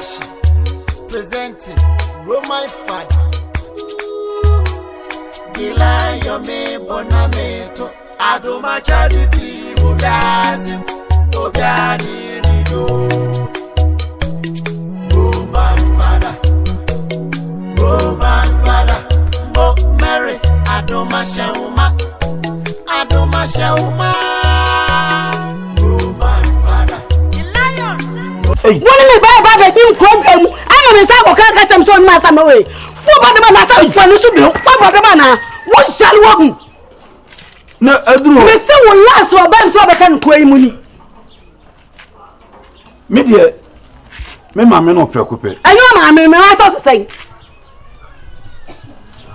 production presenting Roman Father. Gila yome bonameto adoma chadipi obiazi obiani nido. Roman Father Mo Mary adoma shauma Roman Father Hey, what do you buy the new problem? I'm a start or can't catch him so much on the way. What about the man? What about the man? What shall we? No, I do. We say we last or bend to a can claim money. Media, me mamma no preoccupé. I know, I thought to say.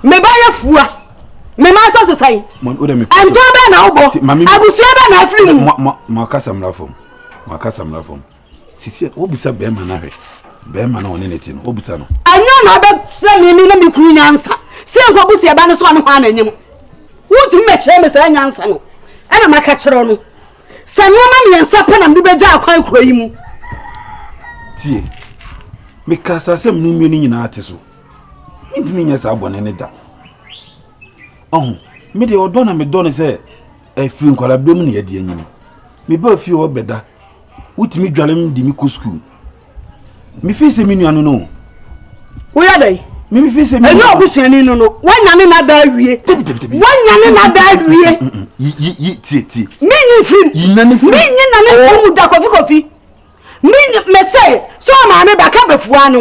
Me buy a fool. Me matter to say. And to be now, I will share na free. Makasam lafom. Sisi, obisa bema na he. Bema na one neti no. Obisa no. Anya na be slam me na me kuru nyansa. Se nko busi eba ne so no ha na nyem. Wutu me kire me sa nyansa no. E na maka kire no. Se no ma me nsa pa na me beja akwan kuro yi mu. Tie. Me kasa sem no mi ni nyina ate so. Ntimi nya sa abone ne da. Me de odo na me do ne se free nkwala blom na yade anyim. Me ba fi o beda. Wutimi dwalem di mi ko school. Me fi se minu anu no. Wo ya dai? Me fi se minu. Enyo obusuani no no. Wanya ne na da awie. Wanya ne na da awie. Tie. Me nyi film. Yina ne film. Me nyi na ne film da kofi. Me say so ma me baka befua no.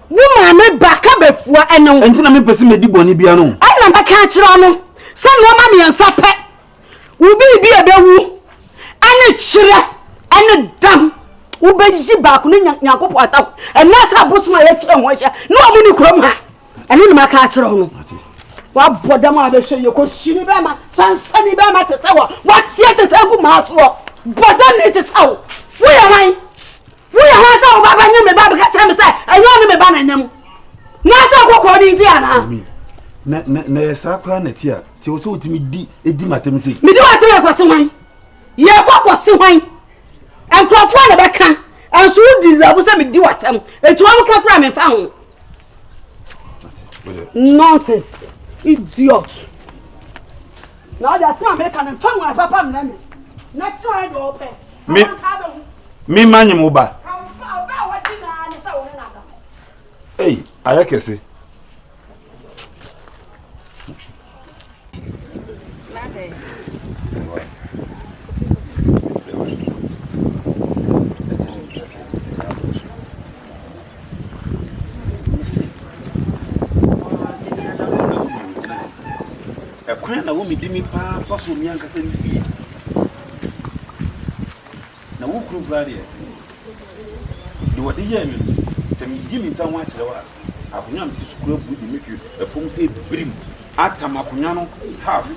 Wo me baka befua eno. Entina me pese me di boni bia no. Ana maka kire no. Sa no ma me nsa pe. Wo bi ebewu. Ana kire. Ana dam. Wo be ji ba ku ne nyankopɔ ataw. Ena sa bosuma ye kire ho hye. No amuni krom ha. Eno ne maka kire no. Wa bodam a be hye ye ko shiri be ma. Sansani be ma te se wo. Wa tie te se gu ma so. Bodam ne te se wo. Wo ya wan? Wo ya wan sa wo baba nyem me baba ka kire me se. Enyo ne me ba na nyem. Na sa kokɔ ni di ana. Na esa kwa na tia. Ti wo so utimi di edi matem sei. Me di watem e kwose hwan. Ye kwakɔse hwan. Enkrofo na beka. Enso di zabu se me di watem. Etu am ka kra me fa ho. Nonsense. Idiot. Now that's why American and fun my papa me. Next time do open. Me manyem uba. Hey, ayakese. Na wo mi di mi pa so mi anka se mi fie na wo kru brade de wo de ye mi se mi di mi nsan wa kire wa akonya mi sukuru bu di mi twi efom se brim atam akonya no half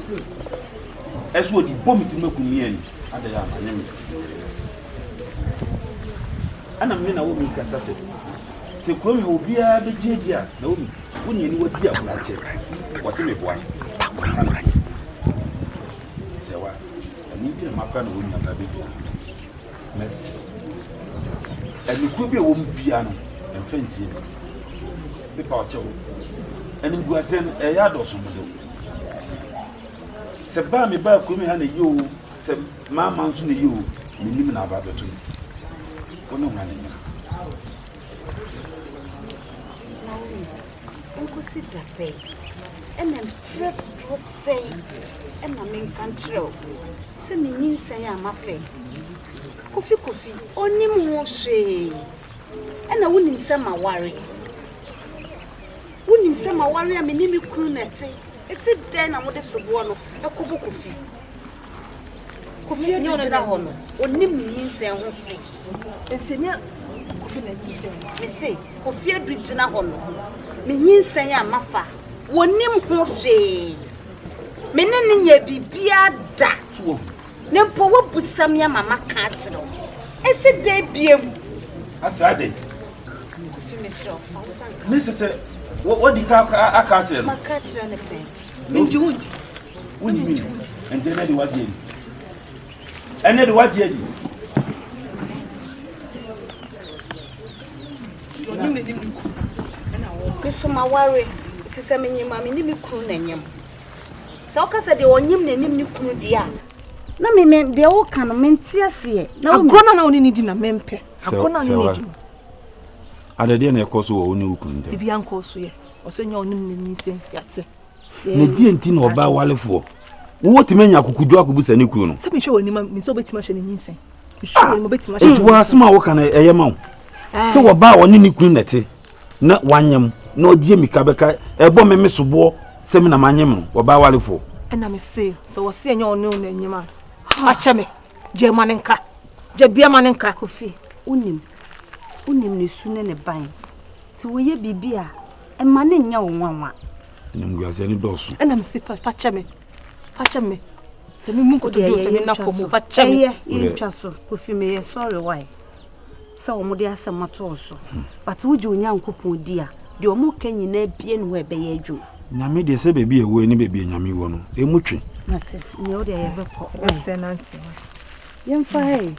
eso di bom ti maku mi ani ada ya amanya mi ana mi na wo mi kasa se ko mi obi a be jeje na wo mi woni ni wadi akura che wo se me boa sewa ani ti ma fa na woni aka be bia merci ani ko bi wo mbia no en fancy be pa ocho ani guasen e ya do so mo se ba mi ba ko mi ha na yo se mama nso na yo ni nim na ba beto wono hwa na Consider pay. And then prep was say, and I mean control. Send me in say I'm a fay. Coffee, only more shade. And I wouldn't sell my worry. Wouldn't sell my worry, I mean, you couldn't say. It's a den I would have one a cup of coffee. Coffee, no, no, only me say, it's in your. Me say, coffee, Regina Honor. Me nyin say amafa wonim ho hwe me ne nya bibia da ne mpo wo busam ya mama ka kiro ese de biem afade me se what di ka aka kiro maka kiro ne pe nti wundi mi ende na di waje ene di waje di nyim ne nim ne ku na wo keso ma ware ti se me nyim ma me nim kru na nyim se o kasa de onyim ne nim ne kru dia na me de wo kan no menti ase na agona na oni ni di na mempe agona ni ni di adade na ekoso wo oni ukun de bibi ankoso ye osenya onim ne nisen yate na di enti na oba walefo wo timenya akukudu akubusa ne kru no se me hwe oni ma me so betima hwe ne nisen me hwe mo betima hwe etu asema wo kan eye ma wo se wo ba oni ne kru nete na wanyam na odie mika beka ebo me mesobo se me na manyem no wo ba walefo na me se so wo se enya oni na nyima acheme je manenka je bia manenka kofi unim ne sune ne ban ti wo ye bibia e ma ne nya wo nwanwa nimguase ni dosu na me se facheme se me munko to do se me na fomo facheme ye ntwaso kofi me ye sorry why se wo mo de asemato so but wo je onyankopon dia de o mo kanyi na bie no we be ye adwum nyame de se bebi ewo ni bebi nyame wo no emutwe nati ne o de ye be ko senanti yemfa hey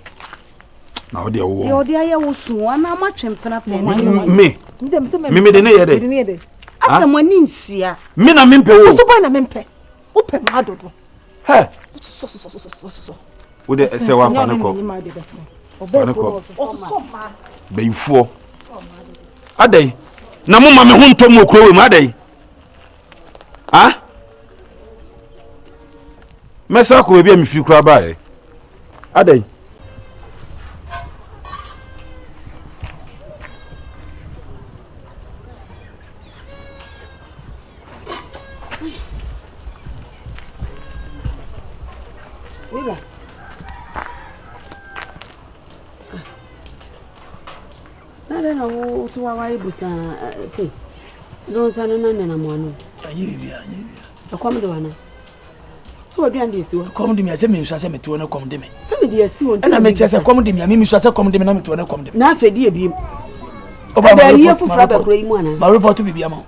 na o de wo de o de aye wo su ana ma twempena pe me ndem se me de ne ye de asamani nsia me na mempe wo so boy na mempe open ma dodo he so wo de se wa fa ne ko beifo adai na mo ma me ho ntom okro we ma adai ah mesa ko bia me fi kura ba e adai Wila. Nada na wo tuwa wa ibusa se. Don sana na manu. Ayi bia. Akwam de wana. So odi ande esi wo. Kom de me ase me nsu ase meto na kom de me. Se me de esi wo. Na me chese kom de me me nsu ase kom de me na meto na kom de me. Na afedi ebiem. Oba da yi fufura ba kuro yi mu ana. Ma report bibia ma.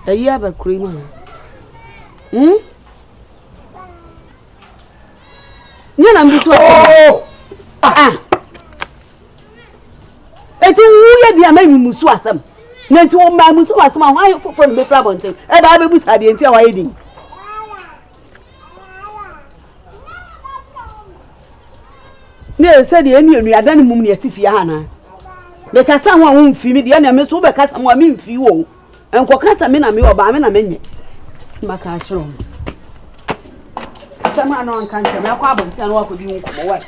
Da yi ba kuro yi mu ana. Nyana mbiso ase. Eti wuye dia ma mimusu asam. Na enti wo ma musu asam a hwan fofo no befra bonten. E ba bebu sade enti a waye din. Ne se de eni enu adan mum ne atifia ha na. Be kasa ho a wo mfi mi de na me so be kasa mo a me mfi wo. Enko kasa me na me oba me na menye. Maka achiro. Sama no anka nche me akwa abonti anu akodi nkomo wa.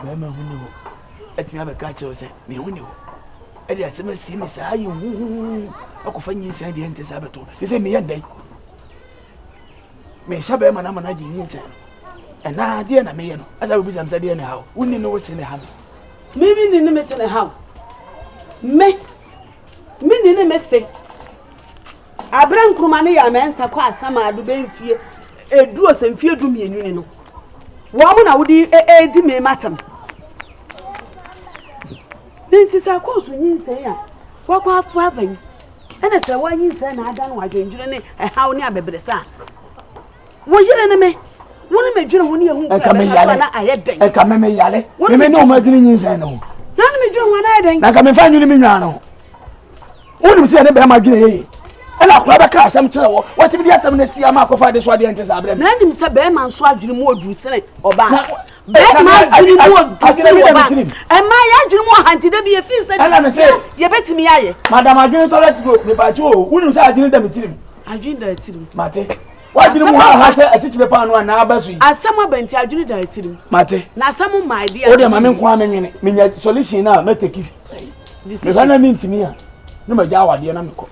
Mama hunu wo. Etimi abeka che wo se me hunu wo. E de asema si me sa ayi hu. Akofa nyinsa de ente sa beto. Te se me yandai. Me shabe mana mana ji nyinsa. Na de na me ye no. Asa wo bisam sa de na hawo. Wonni no wo se ne ha me. Mimi ni me se ne hawo. Me ni me se. Abran kruma ne ya mensa kwa asama adu be mfie. Edu osemfie du mienu ni no. Wo mu na wodi di me matam. Nti sa kosu nyinsa ya. Wakwa afu aban. Ena se wa nyinsa na adan wa dwendwene ne hawo ne abebresa. Wo yire ne me. Woni me dwene ho ne ehu kwa na ayeden. E ka me yale. Me no ma dwene nyinsa no. Na me dwene ho na ayeden. Na ka me fa nwene me nwa no. Woni se ne be ma dwene ye. Ela kwa ba ka asam kire wo. Wati bi asam na sia ma akofa de so de ente sa abrem. Na nim se be ma nso adwene mu oduru sene oba. Be ma adwene mu oduru sene oba. E ma ya adwene mu hanti de bi e fi se. Ela me se ye betimi aye. Madam adwene toilet go me ba cho. Woni se adwene da me tirim. Adwene da tirim. Mate. Wadwene mu ha se asikire pa anu na abasu yi. Asam abanti adwene da tirim. Mate. Na asam ma idea. O de ma me nko amenwene. Me nya solution na meteki. Me ba na mi ntimi a. No ma ja wade na me ko.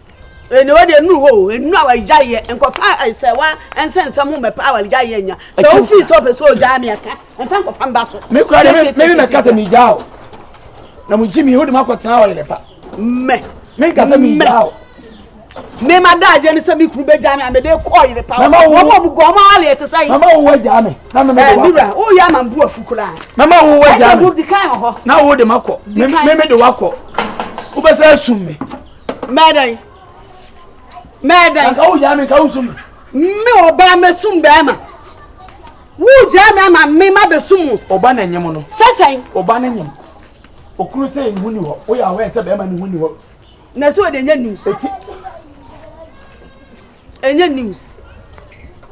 Ene wode nu ho enu awajaye enkofa sewa ensensam ho mepa awajaye nya se ofi so pe so ja me aka enfa enkofa mba so me kura me me kasa mi jao na mu jimi ho de makotena awale pa me me kasa mi jao me madaje ni se mi kuru be jame amede ko yire pa Mama wo mo go ma wale te sai Mama wo jame na me mira o ya ma bu afukura Mama wo jame wo di kan ho na wo de makọ me de wakọ wo be say sum me medan ka wo jame ka wo sum me oba me sum be ma wo jame ma me ma be sum oba na nyem no sesan oba na nyem okuru say hu ni ho wo ya we say be ma ni hu ni ho na so de nya news enya news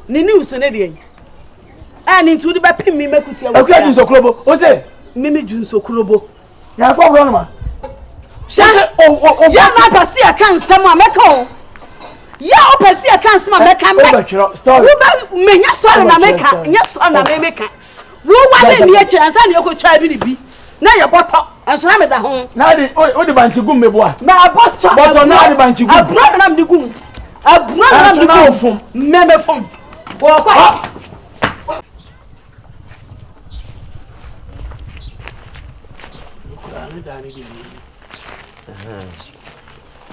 ni news ne de ani ntu de be pim mi makuti awu akwa jun sokrobo o say mimi jun sokrobo ya ko bro no ma sha ya na pasi aka nsam a meka o ya o pasi aka nsam a meka me story wo ba me nya story na meka nya story na me meka wo wale ni e chiransa ni ekotwa bi na ye boto enso na me da ho na de o de banchi gum mebo a na boto na de banchi gum abro na me de gum abro na me de gum me fom wo kwa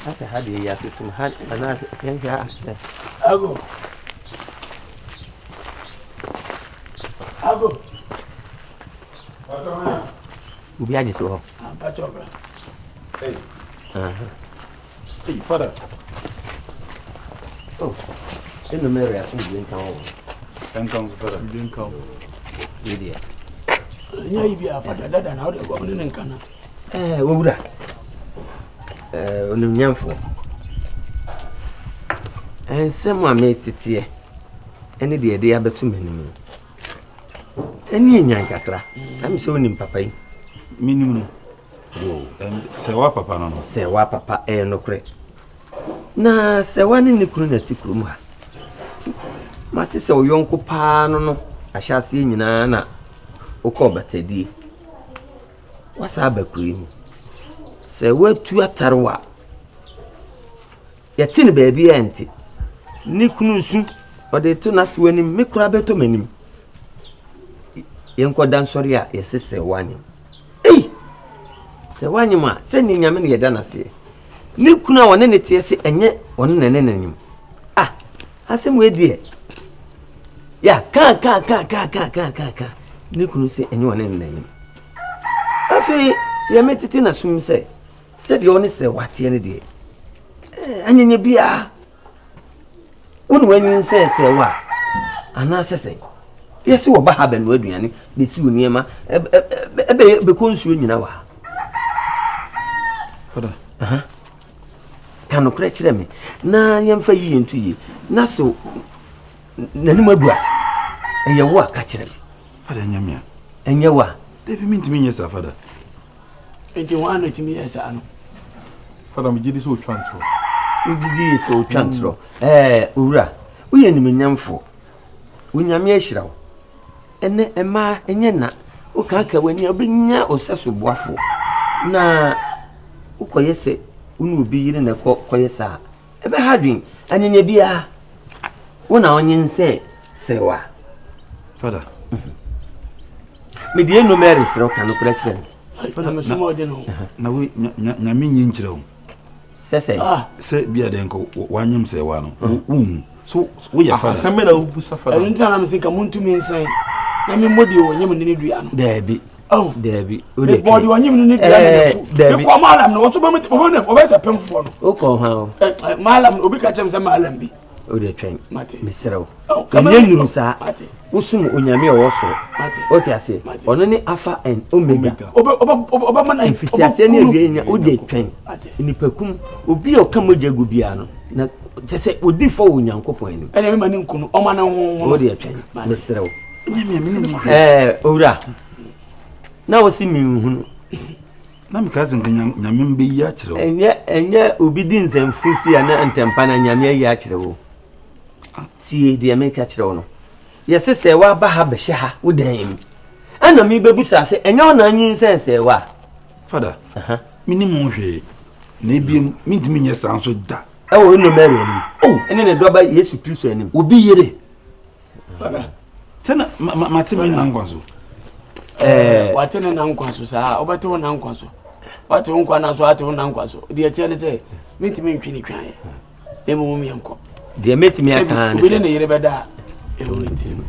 Asa hadi ya situm hadi ana yanka ago ubi aje so pachobra Hey. Hey, father. oh eno mere asu bi nkan o Nkan father. Nkan. Idia nya ibi afada dada na o de go ne nkan na wowura onu nyamfo ensem a metete ene de de abetu manim eni enyan kakra am se onim papa yi Minimum no. Sewa papa no. Sewa papa nokre na sewa ne kunu na tikuru mu ha mate se oyonko pa no ahyase nyina na ukọ batadi wasa abakuri mu se watu atarwa yatine baabi enti ni kunu nsu ode to nase wani mekura beto manim yenko dan sori a yesese wani se wani ma se ni nyame ne yeda nase ni kunu a wone ne tie se enye wone ne nanim asem we die ya ka ni kunu se enye wone ne nanim afi ya metiti na sum se de woni se watie ne de anyenye bia woni wani se wa ana sese yesi wo ba ha be no aduane be si oniema be konsuo nyina wa Father. Kanu kure kire me na yemfa yi ntu yi na so nanim abuas eye wo aka kire me Father nyamia. enye wa Debi mintimi nyesa father. enti wa na timi yesa ano Father me gidi so twantro. udidi se o twantro owura uye ni menyamfo unyame ahirawo ene ema enye na ukaka wani obenya oseso boafo na ukoyese unu obi yire na koyesa ebe hadwin anyenye bia wona onyense sewa Father. me die no mere sero kanu kura kire na me sumo de no Na we nyame nyinkire wo. sese Se bia den ko wanyem sewa no. So we ya father. Aseme na ubu safara. elu ntana me sika muntu mi nsan na me modi o nyem ne ne dua no debi oh debi o de body o nyem ne ne dua no me ko malam no so ba me o ba se pemfo no o ko ha malam obi ka chem se malam bi o de twen mate mesrew kama ye nyuru sa mate usum onyame o so o ti ase ono ni alpha and omega oba mana fiti ase ni adwenya o de twen nipakum obi o ka moja gu bia no na tese odi fo onyankopon ani ene me mani nkunu o mana ho o de twen mesrew Nyamia minimum. owura na wo si mi hunu Na mi kaze nyame mbe yi a kire wo. enye obi di nzemfusi ya na ntempa na nyame yi a kire wo tie de me ka kire wo no yese se wa ba ha be hye ha wo dan ana mi bebusa se enye ona anyi nsense wa Father. Minimum hwe. Na ebiem mintimi nyesa anso da. ewo no mere ni ene ne doba Yesu Kristo anim Obi yere. Father. Tena matimi na ngwaso. Watene na nkwaso saa obate wona nkwaso wate nkwa na so ate wona nkwaso de tie ne se mintimi ntwi ni twan emu mi enko de metimi aka obi ne yere beda e woni tim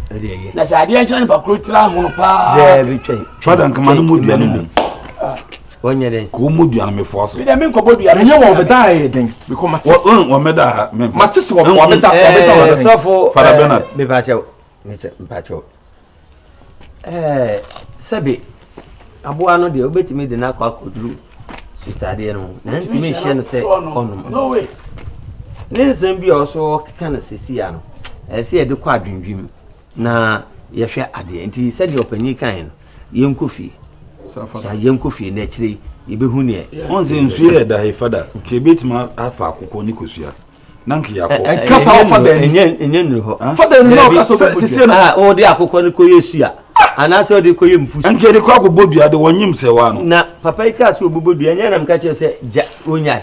na sa ade anche ne ba kro tra ho no pa de bi twɛn Father nkama no mu duane mu onye den ko mu duane me force bi de me nko bodu ya enye wo beta e den because mate wo meda me mate so wo beta sofo Father Bernard me ba chew sabe aboa no de obetimi de na kwa koduru sutade no na ntimi hye no se onum no way ne nsem bi oso keka na sesia no ese ye de kwa adwendwim na ye hwe ade nti se de opanyi kan no yenkofi safa yenkofi na kire ye behu ne onze nsuye ya da he Father ke betima afa akoko ni kosua nanki yako kasa wo Father enye nru ho Father no kasa sesia na o de akoko ni koyesua anase o de koye mpusu anke de kwa bodua de wonyim se wa no na papa ika so obobodua nya na mka che se ja onyai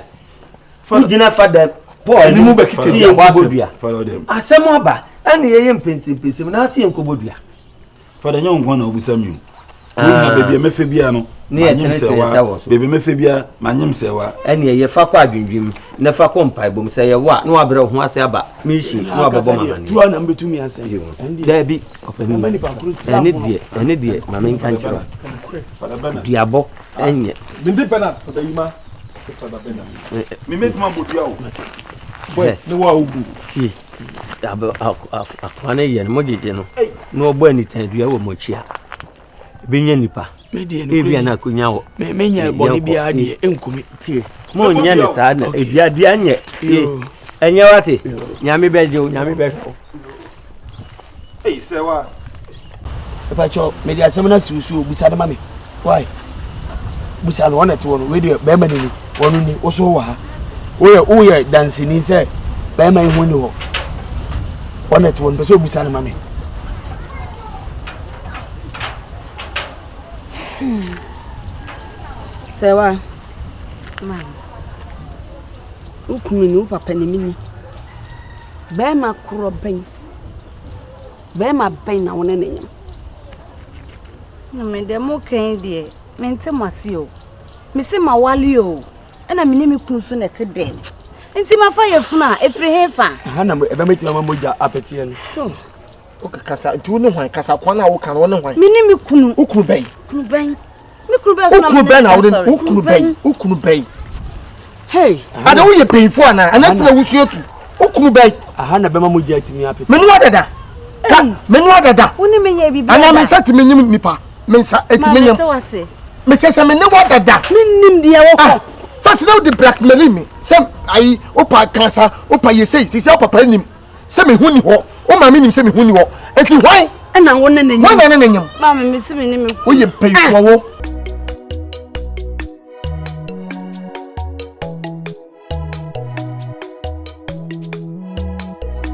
ujina Father Paul ni mu bekike ya bodua Father dem asem oba ane ye mpensempensem na ase nkobodua Father nya nkwa na obusa mi wonya bebia mefe bia no manyim se wa bebia mefe bia manyim se wa ane ye fa kwa adwendwim na fa ko mpai bom se ye wa na wabere ho ase aba mishi na wabebo mama ni tu ana mbetumi ase dabi opani ene die mama nka nchiro Father Bernard diabo enye Bindi Bernard Father Yima Father Bernard me metuma bodua o boy ne wa ugu ti abo akwane ye no mojeje no no ogbo anitan dua wo mochia binya nipa ebia na konya wo me nya boni bia de enkumi tie mo nya ne saa na ebia de anye tie enye wate nyame beje nyame be sewa pa cho me dia semana susu busa de mame why busa no na to no we de be ma ni wonu ni wo so wa wo ye dance ni se be ma hu ni ho wona to no be so busa de mame Sewa man ukumi ni papa ni mini be ma kuro ben na wona nenyam na me de mo kan de me ntem ase o me se ma wale o na me ni me kun so na te den enti ma fa ye funa efre hefa ha na e be meti mama moja apete no so o kasa tu ne hwan kasa kwan na wo kan wo ne hwan me ni me kunu ukunu ben me kunu ben so na ukunu ben na wo ukunu ben hey ada wo ye penfo ana anafuna wusuo tu ukunu ben aha na be mama moja atimi apete menu adada ka menu adada woni me ye bibi ana me sati menyim nipa me nsa etimi nyam me chese me ne wadada minnim dia wo ko first now the blackmail me sem ai opa kansa opa yesei sisi papa nim se me huni ho o ma me nim se me huni ho enti hwan na wona nenyam hwan na nenyam mama me se me ni me wo ye penfo wo